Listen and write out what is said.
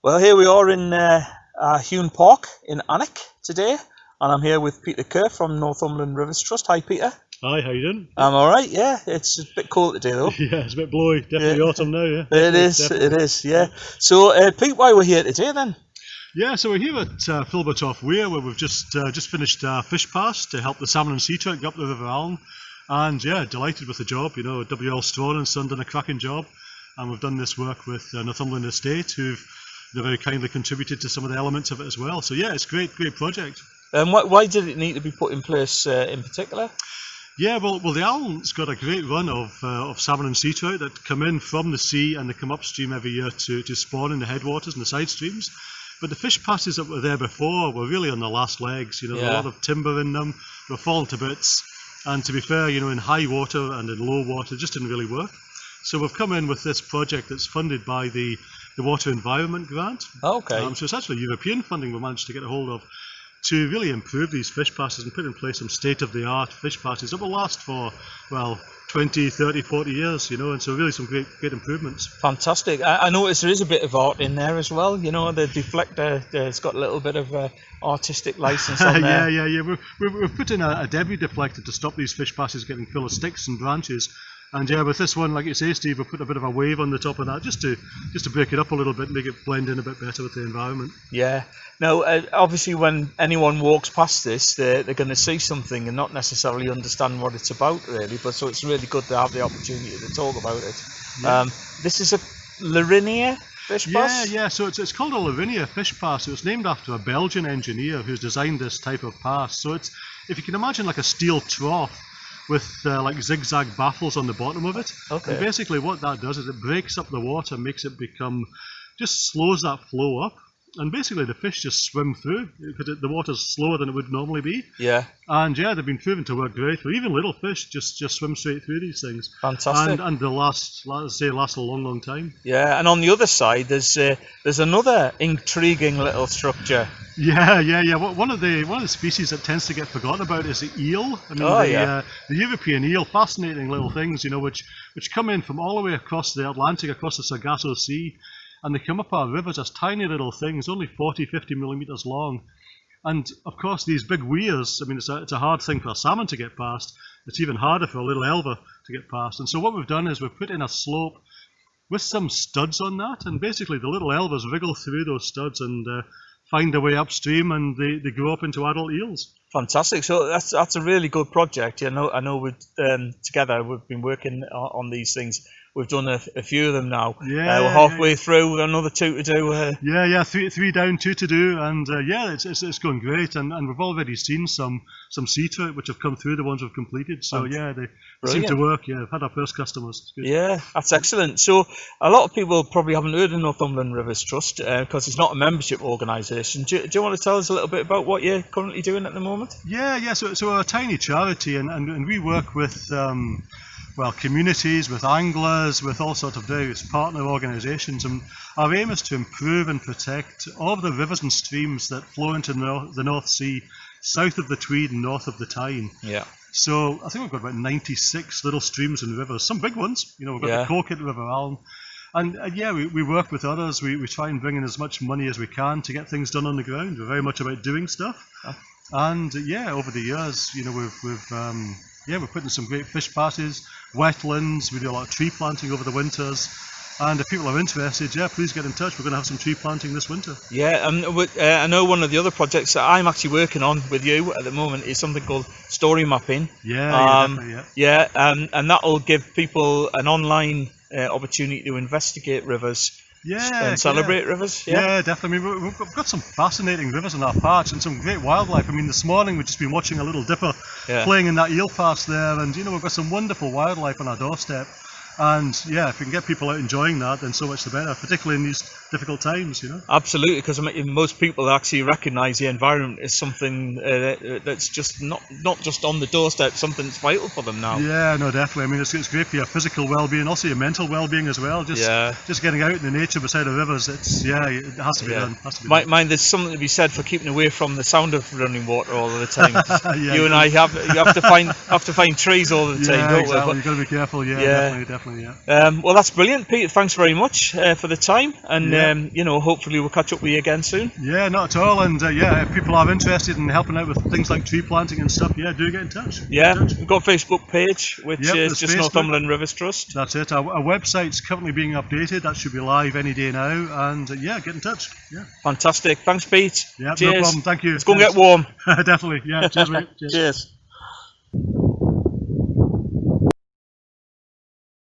Well, here we are in Hume Park in Alnwick today, and I'm here with Peter Kerr from Northumberland Rivers Trust. Hi, Peter. Hi, how you doing? I'm all right. Yeah, it's a bit cold today though. Yeah, it's a bit blowy. Definitely autumn now. Yeah, it is. Yeah. So, Pete, why we're here today then? Yeah, so we're here at Filberthaugh Weir, where we've just finished a fish pass to help the salmon and sea trout go up the River Aln, and yeah, delighted with the job. You know, WL Strawn and Son done a cracking job, and we've done this work with Northumberland Estate, who've very kindly contributed to some of the elements of it as well. So yeah, it's a great project. And why did it need to be put in place in particular? Yeah, well, the Aln's got a great run of salmon and sea trout that come in from the sea, and they come upstream every year to spawn in the headwaters and the side streams. But the fish passes that were there before were really on the last legs. You know, there were a lot of timber in them, they were falling to bits, and to be fair, you know, in high water and in low water, it just didn't really work. So we've come in with this project that's funded by the Water Environment Grant. Okay. So it's actually European funding we managed to get a hold of to really improve these fish passes and put in place some state-of-the-art fish passes that will last for, well, 20, 30, 40 years, you know, and so really some great improvements. Fantastic. I notice there is a bit of art in there as well, you know, the deflector, it's got a little bit of artistic license on there. Yeah. We've put in a debris deflector to stop these fish passes getting full of sticks and branches. And yeah, with this one, like you say, Steve, we've put a bit of a wave on the top of that just to break it up a little bit and make it blend in a bit better with the environment. Yeah. Now, obviously, when anyone walks past this, they're going to see something and not necessarily understand what it's about, really. But so it's really good to have the opportunity to talk about it. Yeah. This is a Larinia fish pass? Yeah. So it's called a Larinia fish pass. It was named after a Belgian engineer who's designed this type of pass. So it's, if you can imagine, like a steel trough with like zigzag baffles on the bottom of it. Okay. And basically what that does is it breaks up the water, makes it just slows that flow up, and basically the fish just swim through because the water's slower than it would normally be. Yeah. And yeah, they've been proven to work great for even little fish. Just swim straight through these things. Fantastic. And they last a long time. Yeah, and on the other side there's another intriguing little structure. Yeah. One of the species that tends to get forgotten about is the eel. I mean, the European eel, fascinating little things, you know, which come in from all the way across the Atlantic, across the Sargasso Sea, and they come up our rivers as tiny little things, only 40, 50 millimeters long. And of course, these big weirs, I mean, it's a hard thing for a salmon to get past. It's even harder for a little elver to get past. And so what we've done is we've put in a slope with some studs on that, and basically the little elvers wriggle through those studs and find their way upstream, and they grow up into adult eels. Fantastic. So that's a really good project. I know we've together we've been working on these things. We've done a few of them now. We're halfway through. We've got another 2 to do. Three down, 2 to do, and it's going great. And we've already seen some sea trout which have come through the ones we've completed. So yeah, they seem to work. Yeah, we've had our first customers. Yeah, that's excellent. So a lot of people probably haven't heard of Northumberland Rivers Trust because it's not a membership organisation. Do you want to tell us a little bit about what you're currently doing at the moment? Yeah. So we're a tiny charity, and we work with communities, with anglers, with all sorts of various partner organisations, and our aim is to improve and protect all of the rivers and streams that flow into the North Sea, south of the Tweed and north of the Tyne. Yeah. So I think we've got about 96 little streams and rivers, some big ones. You know, we've got the Corkit River Aln, and we work with others. We try and bring in as much money as we can to get things done on the ground. We're very much about doing stuff, and over the years, you know, we're putting some great fish passes, wetlands. We do a lot of tree planting over the winters, and if people are interested, please get in touch. We're going to have some tree planting this winter. Yeah, I know one of the other projects that I'm actually working on with you at the moment is something called story mapping. Yeah, and that will give people an online opportunity to investigate rivers. And celebrate rivers. Yeah, definitely. I mean, we've got some fascinating rivers in our parks and some great wildlife. I mean, this morning we've just been watching a little dipper playing in that eel pass there, and you know, we've got some wonderful wildlife on our doorstep. And yeah, if we can get people out enjoying that, then so much the better, particularly in these difficult times, you know. Absolutely, because most people actually recognise the environment as something that's just not just on the doorstep, something that's vital for them now. Yeah, no, definitely. I mean, it's great for your physical well-being, also your mental well-being as well. Just getting out in the nature beside the rivers, it has to be done. Mind, there's something to be said for keeping away from the sound of running water all of the time. You and I have to find trees all the time, don't we? You've got to be careful. Definitely. exactly. Yeah. Well, that's brilliant, Peter. Thanks very much for the time, and you know, hopefully we'll catch up with you again soon. Yeah, not at all. And yeah, if people are interested in helping out with things like tree planting and stuff, yeah, do get in touch. We've got a Facebook page, which is just Facebook. Northumberland Rivers Trust. That's it. Our website's currently being updated. That should be live any day now. And yeah, get in touch. Yeah. Fantastic. Thanks, Pete. Yeah, cheers. no problem. Thank you. Let's go and get warm. Definitely. Yeah. Cheers, mate. Cheers.